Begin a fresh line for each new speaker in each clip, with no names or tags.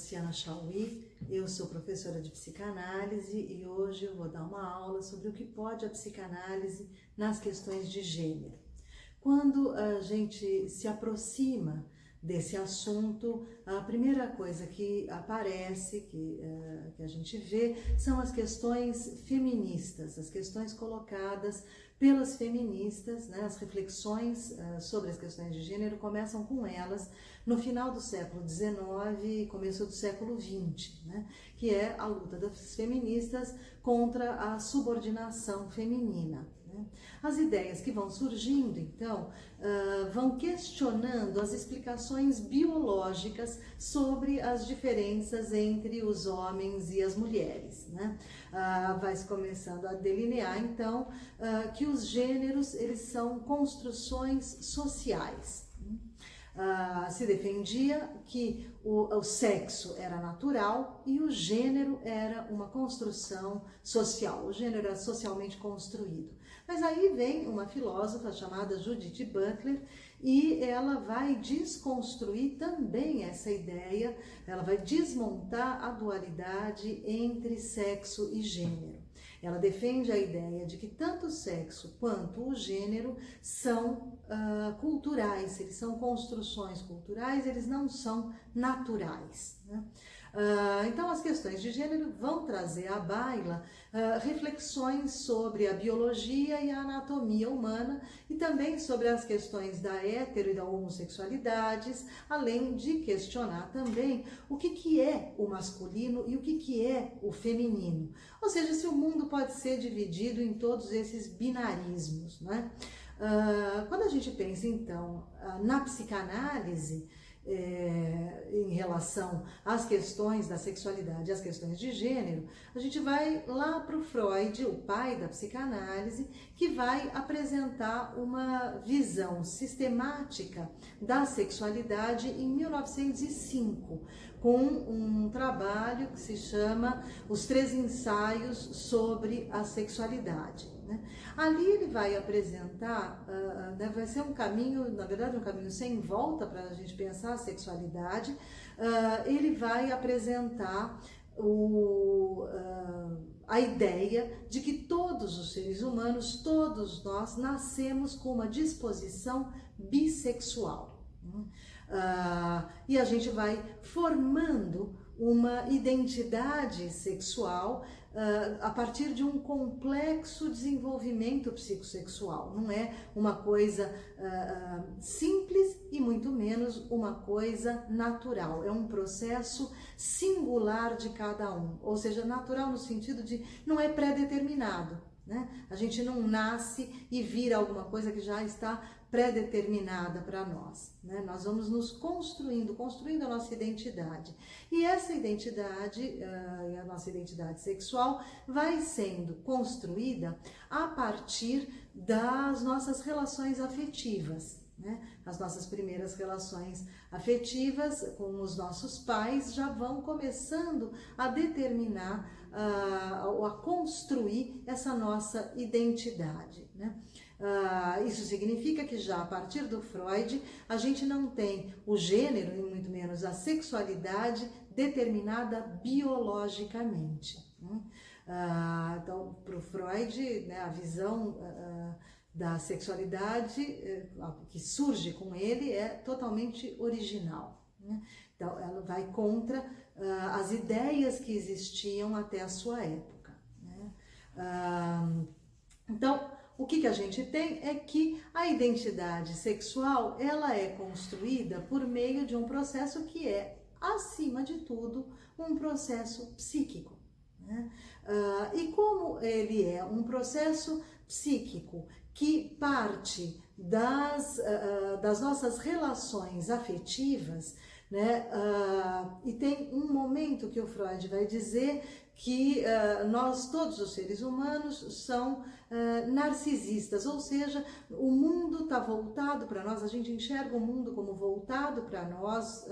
Luciana Chauí, eu sou professora de psicanálise e hoje eu vou dar uma aula sobre o que pode a psicanálise nas questões de gênero. Quando a gente se aproxima desse assunto, a primeira coisa que aparece, que a gente vê, são as questões feministas, as questões colocadas pelas feministas, né? As reflexões sobre as questões de gênero começam com elas no final do século XIX e começo do século XX, né? Que é a luta das feministas contra a subordinação feminina. As ideias que vão surgindo, então, vão questionando as explicações biológicas sobre as diferenças entre os homens e as mulheres, né? Vai-se começando a delinear, então, que os gêneros, eles são construções sociais. Se defendia que o sexo era natural e o gênero era uma construção social, o gênero era socialmente construído. Mas aí vem uma filósofa chamada Judith Butler e ela vai desconstruir também essa ideia, ela vai desmontar a dualidade entre sexo e gênero. Ela defende a ideia de que tanto o sexo quanto o gênero são culturais, eles são construções culturais, eles não são naturais, né? Então, as questões de gênero vão trazer à baila reflexões sobre a biologia e a anatomia humana e também sobre as questões da hetero e da homossexualidades, além de questionar também o que é o masculino e o que é o feminino. Ou seja, se o mundo pode ser dividido em todos esses binarismos, né? Quando a gente pensa, então, na psicanálise, em relação às questões da sexualidade e às questões de gênero, a gente vai lá para o Freud, o pai da psicanálise, que vai apresentar uma visão sistemática da sexualidade em 1905, com um trabalho que se chama Os 3 Ensaios sobre a Sexualidade. Ali ele vai apresentar, vai ser um caminho, na verdade um caminho sem volta para a gente pensar a sexualidade. Ele vai apresentar a ideia de que todos os seres humanos, todos nós, nascemos com uma disposição bissexual. E a gente vai formando uma identidade sexual a partir de um complexo desenvolvimento psicossexual. Não é uma coisa simples e muito menos uma coisa natural. É um processo singular de cada um, ou seja, natural no sentido de não é pré-determinado, né? A gente não nasce e vira alguma coisa que já está pré-determinada para nós, né? Nós vamos nos construindo a nossa identidade. E essa identidade, a nossa identidade sexual, vai sendo construída a partir das nossas relações afetivas, né? As nossas primeiras relações afetivas com os nossos pais já vão começando a determinar ou a construir essa nossa identidade, né? Isso significa que já a partir do Freud a gente não tem o gênero e muito menos a sexualidade determinada biologicamente, né? Então, para o Freud, né, a visão da sexualidade que surge com ele é totalmente original, né? Então, ela vai contra as ideias que existiam até a sua época, né? Então, o que a gente tem é que a identidade sexual, ela é construída por meio de um processo que é, acima de tudo, um processo psíquico, né? E como ele é um processo psíquico que parte das nossas relações afetivas, né? E tem um momento que o Freud vai dizer que nós, todos os seres humanos, são narcisistas, ou seja, o mundo está voltado para nós, a gente enxerga o mundo como voltado para nós,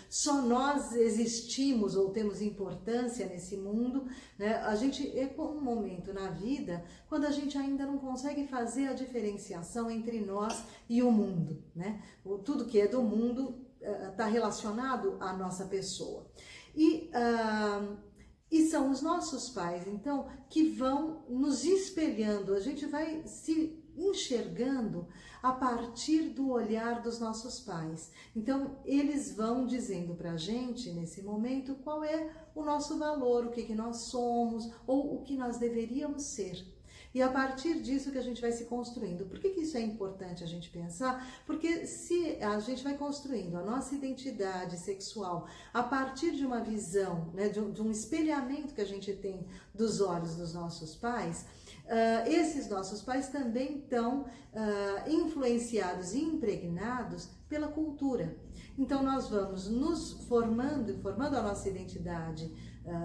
só nós existimos ou temos importância nesse mundo, né? A gente é um momento na vida quando a gente ainda não consegue fazer a diferenciação entre nós e o mundo, né? Tudo que é do mundo está relacionado à nossa pessoa. E são os nossos pais, então, que vão nos espelhando, a gente vai se enxergando a partir do olhar dos nossos pais. Então, eles vão dizendo para a gente, nesse momento, qual é o nosso valor, o que nós somos, ou o que nós deveríamos ser. E a partir disso que a gente vai se construindo. Por que isso é importante a gente pensar? Porque se a gente vai construindo a nossa identidade sexual a partir de uma visão, né, de um espelhamento que a gente tem dos olhos dos nossos pais, esses nossos pais também estão influenciados e impregnados pela cultura. Então nós vamos nos formando a nossa identidade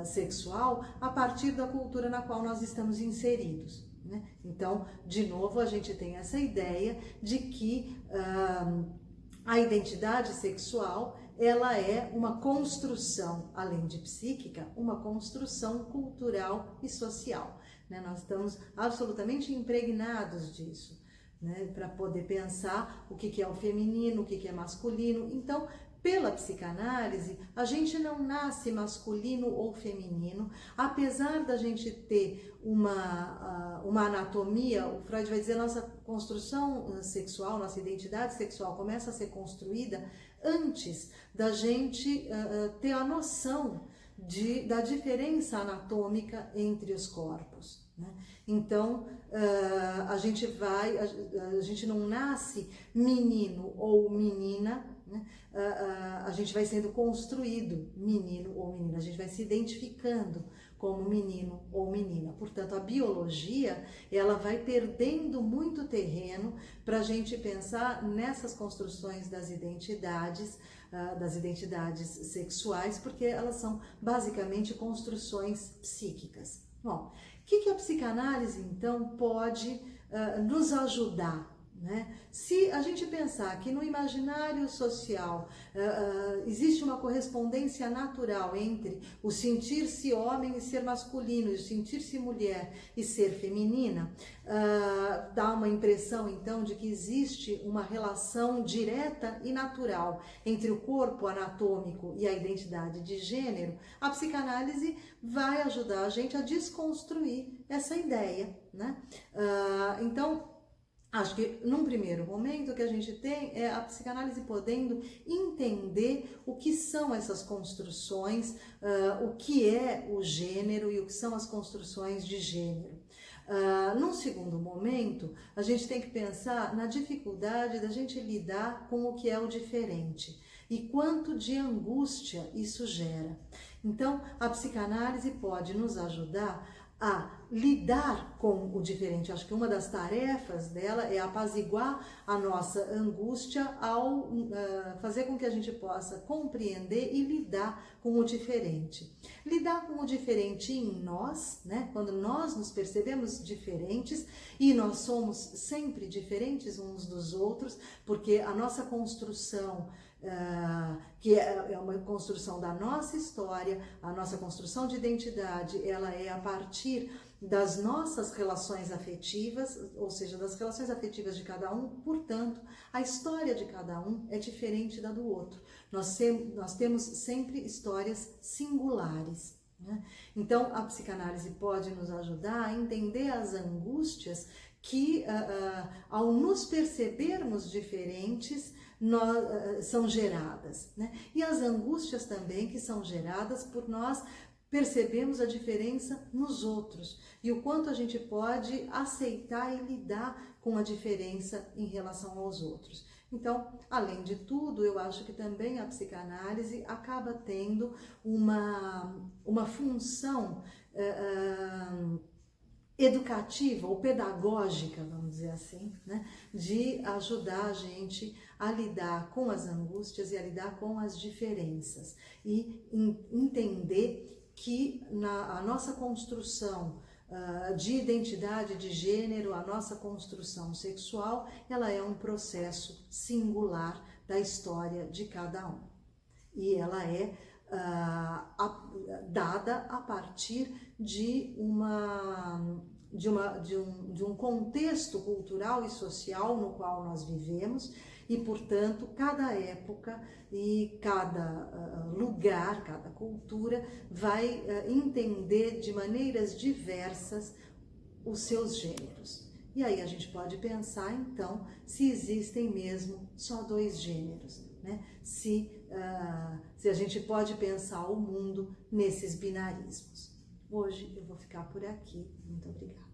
sexual a partir da cultura na qual nós estamos inseridos. Né? Então, de novo, a gente tem essa ideia de que a identidade sexual ela é uma construção, além de psíquica, uma construção cultural e social. Né? Nós estamos absolutamente impregnados disso, né? Para poder pensar o que é o feminino, o que é masculino. Então, pela psicanálise, a gente não nasce masculino ou feminino, apesar da gente ter uma anatomia, o Freud vai dizer, nossa construção sexual, nossa identidade sexual começa a ser construída antes da gente ter a noção da diferença anatômica entre os corpos. Né? Então, a gente não nasce menino ou menina, né? A gente vai sendo construído menino ou menina, a gente vai se identificando como menino ou menina. Portanto, a biologia ela vai perdendo muito terreno para a gente pensar nessas construções das identidades sexuais, porque elas são basicamente construções psíquicas. Bom, o que a psicanálise então pode nos ajudar? Né? Se a gente pensar que no imaginário social existe uma correspondência natural entre o sentir-se homem e ser masculino, e o sentir-se mulher e ser feminina, dá uma impressão então de que existe uma relação direta e natural entre o corpo anatômico e a identidade de gênero. A psicanálise vai ajudar a gente a desconstruir essa ideia, né? Então, acho que num primeiro momento o que a gente tem é a psicanálise podendo entender o que são essas construções, o que é o gênero e o que são as construções de gênero. Num segundo momento, a gente tem que pensar na dificuldade da gente lidar com o que é o diferente e quanto de angústia isso gera. Então, a psicanálise pode nos ajudar a lidar com o diferente. Acho que uma das tarefas dela é apaziguar a nossa angústia ao fazer com que a gente possa compreender e lidar com o diferente. Lidar com o diferente em nós, né? Quando nós nos percebemos diferentes, e nós somos sempre diferentes uns dos outros, porque a nossa construção que é uma construção da nossa história, a nossa construção de identidade, ela é a partir das nossas relações afetivas, ou seja, das relações afetivas de cada um, portanto, a história de cada um é diferente da do outro. Nós temos sempre histórias singulares. Né? Então, a psicanálise pode nos ajudar a entender as angústias que, ao nos percebermos diferentes, são geradas, né? E as angústias também que são geradas por nós percebemos a diferença nos outros e o quanto a gente pode aceitar e lidar com a diferença em relação aos outros. Então, além de tudo, eu acho que também a psicanálise acaba tendo uma função educativa ou pedagógica, vamos dizer assim, né? De ajudar a gente a lidar com as angústias e a lidar com as diferenças e entender que a nossa construção de identidade de gênero, a nossa construção sexual, ela é um processo singular da história de cada um e ela é dada a partir de de um contexto cultural e social no qual nós vivemos e, portanto, cada época e cada lugar, cada cultura vai entender de maneiras diversas os seus gêneros. E aí a gente pode pensar, então, se existem mesmo só dois gêneros, né? Se a gente pode pensar o mundo nesses binarismos. Hoje eu vou ficar por aqui. Muito obrigada.